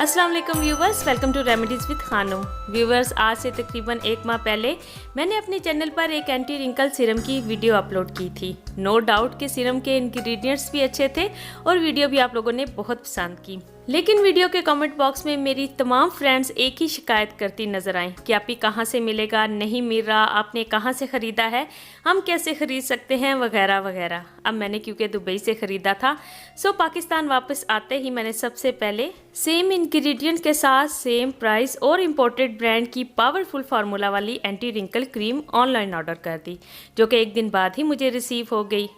अस्सलाम वालेकुम viewers, welcome to remedies with Khanam. Viewers, आज से तकरीबन 1 माह पहले मैंने अपने चैनल पर एक एंटी रिंकल सीरम की वीडियो अपलोड की थी। नो डाउट कि सीरम के इंग्रेडिएंट्स भी अच्छे थे और वीडियो भी आप लोगों ने बहुत पसंद की। लेकिन वीडियो के कमेंट बॉक्स में मेरी तमाम फ्रेंड्स एक ही शिकायत करती नज़र आएँ कि आप ही कहाँ से मिलेगा, नहीं मिल रहा, आपने कहाँ से ख़रीदा है, हम कैसे ख़रीद सकते हैं, वगैरह वगैरह। अब मैंने क्योंकि दुबई से ख़रीदा था, सो पाकिस्तान वापस आते ही मैंने सबसे पहले सेम इंग्रेडिएंट के साथ सेम प्राइस और इम्पोर्टेड ब्रांड की पावरफुल फार्मूला वाली anti wrinkle cream online order कर दी, जो कि एक दिन बाद ही मुझे रिसीव हो गई।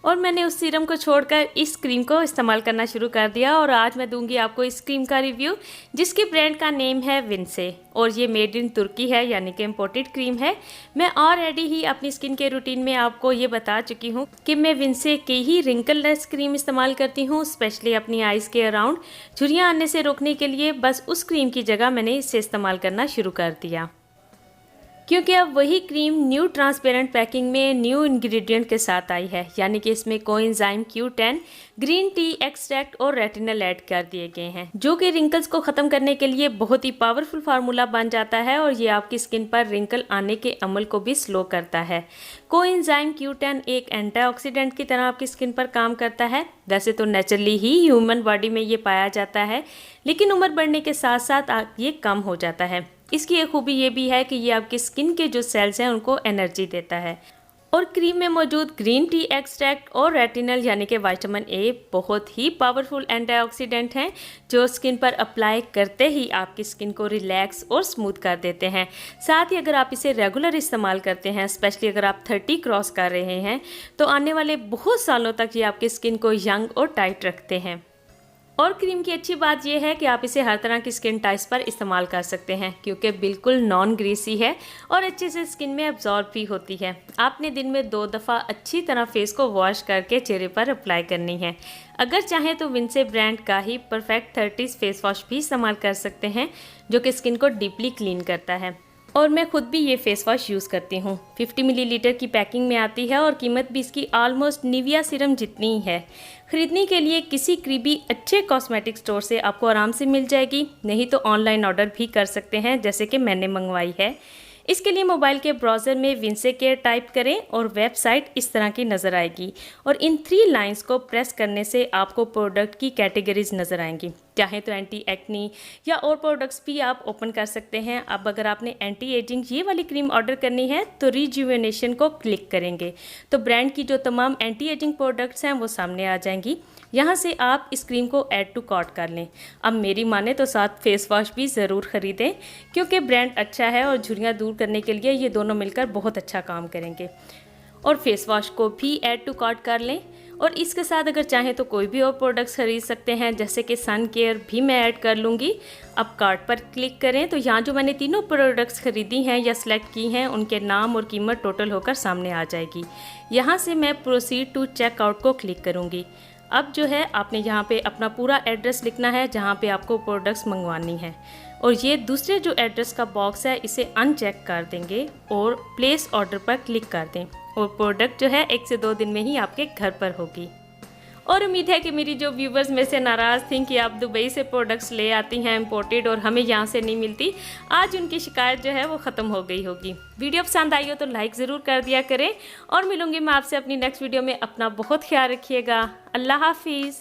और मैंने उस सीरम को छोड़कर इस क्रीम को इस्तेमाल करना शुरू कर दिया और आज मैं दूंगी आपको इस क्रीम का रिव्यू, जिसकी ब्रांड का नेम है विंसे और ये मेड इन तुर्की है, यानी कि इम्पोर्टेड क्रीम है। मैं ऑलरेडी ही अपनी स्किन के रूटीन में आपको ये बता चुकी हूँ कि मैं विंसे की ही रिंकललेस क्रीम इस्तेमाल करती हूँ, स्पेशली अपनी आइज़ के अराउंड झुर्रियाँ आने से रोकने के लिए। बस उस क्रीम की जगह मैंने इसे इस्तेमाल करना शुरू कर दिया, क्योंकि अब वही क्रीम न्यू ट्रांसपेरेंट पैकिंग में न्यू इंग्रेडिएंट के साथ आई है, यानी कि इसमें coenzyme Q10, green tea extract और रेटिनल ऐड कर दिए गए हैं, जो कि रिंकल्स को ख़त्म करने के लिए बहुत ही पावरफुल फार्मूला बन जाता है और ये आपकी स्किन पर रिंकल आने के अमल को भी स्लो करता है। कोएंजाइम Q10 एक एंटीऑक्सीडेंट की तरह आपकी स्किन पर काम करता है। वैसे तो नेचुरली ही ह्यूमन बॉडी में ये पाया जाता है, लेकिन उम्र बढ़ने के साथ साथ ये कम हो जाता है। इसकी एक खूबी ये भी है कि ये आपकी स्किन के जो सेल्स हैं उनको एनर्जी देता है। और क्रीम में मौजूद ग्रीन टी एक्सट्रैक्ट और रेटिनल यानी कि विटामिन ए बहुत ही पावरफुल एंटीऑक्सीडेंट हैं, जो स्किन पर अप्लाई करते ही आपकी स्किन को रिलैक्स और स्मूथ कर देते हैं। साथ ही अगर आप इसे रेगुलर इस्तेमाल करते हैं, स्पेशली अगर आप 30 क्रॉस कर रहे हैं, तो आने वाले बहुत सालों तक ये आपकी स्किन को यंग और टाइट रखते हैं। और क्रीम की अच्छी बात यह है कि आप इसे हर तरह की स्किन टाइप्स पर इस्तेमाल कर सकते हैं, क्योंकि बिल्कुल नॉन ग्रीसी है और अच्छे से स्किन में एब्जॉर्ब भी होती है। आपने दिन में 2 दफ़ा अच्छी तरह फेस को वॉश करके चेहरे पर अप्लाई करनी है। अगर चाहें तो विंसे ब्रांड का ही परफेक्ट 30 फेस वॉश भी इस्तेमाल कर सकते हैं, जो कि स्किन को डीपली क्लीन करता है। और मैं खुद भी ये फेस वॉश यूज़ करती हूँ। 50 मिलीलीटर की पैकिंग में आती है और कीमत भी इसकी ऑलमोस्ट निविया सीरम जितनी ही है। ख़रीदने के लिए किसी करीबी अच्छे कॉस्मेटिक स्टोर से आपको आराम से मिल जाएगी, नहीं तो ऑनलाइन ऑर्डर भी कर सकते हैं, जैसे कि मैंने मंगवाई है। इसके लिए मोबाइल के ब्राउज़र में विंसे केयर टाइप करें और वेबसाइट इस तरह की नज़र आएगी और इन 3 लाइंस को प्रेस करने से आपको प्रोडक्ट की कैटेगरीज नज़र आएंगी। चाहे तो एंटी एक्नी या और प्रोडक्ट्स भी आप ओपन कर सकते हैं। अब अगर आपने एंटी एजिंग ये वाली क्रीम ऑर्डर करनी है तो रिजुवेनेशन को क्लिक करेंगे तो ब्रांड की जो तमाम एंटी एजिंग प्रोडक्ट्स हैं वो सामने आ जाएंगी। यहाँ से आप इस क्रीम को ऐड टू कार्ट कर लें। अब मेरी माने तो साथ फेस वॉश भी ज़रूर ख़रीदें, क्योंकि ब्रांड अच्छा है और झुर्रियाँ दूर करने के लिए ये दोनों मिलकर बहुत अच्छा काम करेंगे। और फेस वॉश को भी ऐड टू कार्ट कर लें और इसके साथ अगर चाहें तो कोई भी और प्रोडक्ट्स खरीद सकते हैं, जैसे कि सन केयर भी मैं ऐड कर लूँगी। अब कार्ट पर क्लिक करें तो यहाँ जो मैंने तीनों प्रोडक्ट्स खरीदी हैं या सिलेक्ट की हैं, उनके नाम और कीमत टोटल होकर सामने आ जाएगी। यहाँ से मैं प्रोसीड टू चेकआउट को क्लिक करूँगी। अब जो है आपने यहाँ पे अपना पूरा एड्रेस लिखना है जहाँ पे आपको प्रोडक्ट्स मंगवानी है, और ये दूसरे जो एड्रेस का बॉक्स है इसे अनचेक कर देंगे और प्लेस ऑर्डर पर क्लिक कर दें और प्रोडक्ट जो है 1 से 2 दिन में ही आपके घर पर होगी। और उम्मीद है कि मेरी जो व्यूवर्स में से नाराज़ थी कि आप दुबई से प्रोडक्ट्स ले आती हैं इम्पोर्टेड और हमें यहाँ से नहीं मिलती, आज उनकी शिकायत जो है वो ख़त्म हो गई होगी। वीडियो पसंद आई हो तो लाइक ज़रूर कर दिया करें और मिलूंगी मैं आपसे अपनी नेक्स्ट वीडियो में। अपना बहुत ख्याल रखिएगा। अल्लाह हाफिज़।